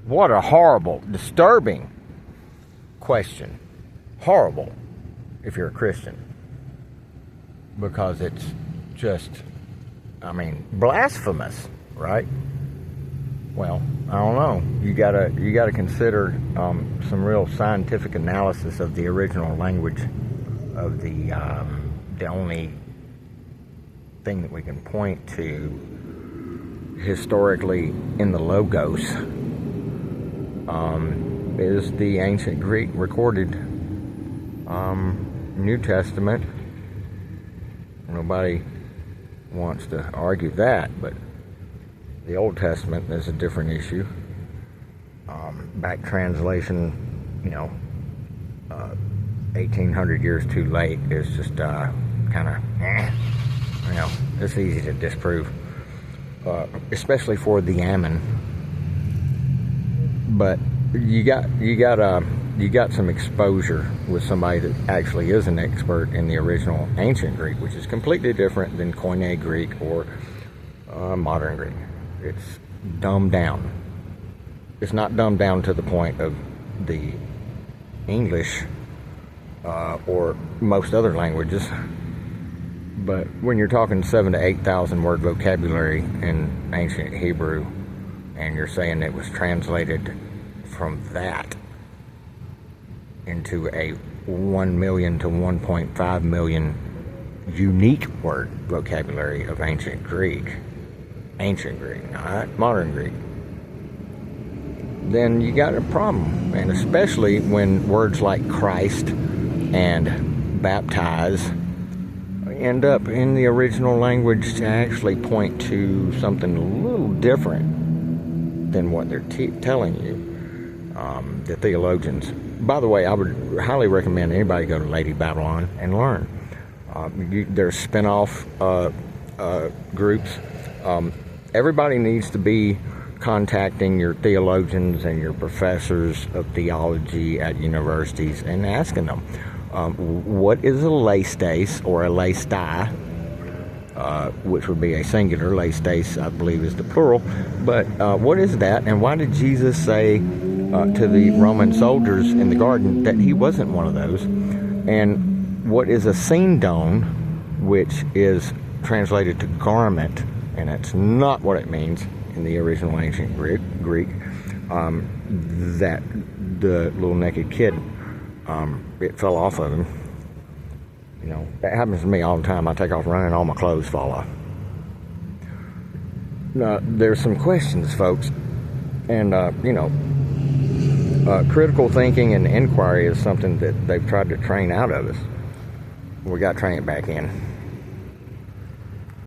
What a horrible, disturbing question. Horrible if you're a Christian. Because it's just, blasphemous, right? Well, I don't know. You gotta consider some real scientific analysis of the original language of the only thing that we can point to historically in the Logos is the ancient Greek recorded New Testament. Nobody wants to argue that, but the Old Testament is a different issue. Back translation, 1800 years too late is just kind of, it's easy to disprove, especially for the Ammon. But you got some exposure with somebody that actually is an expert in the original ancient Greek, which is completely different than Koine Greek or modern Greek. It's dumbed down. It's not dumbed down to the point of the English or most other languages. But when you're talking 7,000 to 8,000 word vocabulary in ancient Hebrew, and you're saying it was translated from that into a 1 million to 1.5 million unique word vocabulary of ancient Greek, not modern Greek, then you got a problem. And especially when words like Christ and baptize end up in the original language to actually point to something a little different than what they're telling you. The theologians. By the way, I would highly recommend anybody go to Lady Babylon and learn. There's spin-off groups. Everybody needs to be contacting your theologians and your professors of theology at universities and asking them, what is a lay stace or a lay stai, which would be a singular. Lay stace, I believe, is the plural. But what is that, and why did Jesus say to the Roman soldiers in the garden that he wasn't one of those? And what is a sindon, which is translated to garment, and that's not what it means in the original ancient Greek, that the little naked kid, it fell off of him. That happens to me all the time. I take off running, all my clothes fall off. Now, there's some questions, folks, and critical thinking and inquiry is something that they've tried to train out of us. We got to train it back in.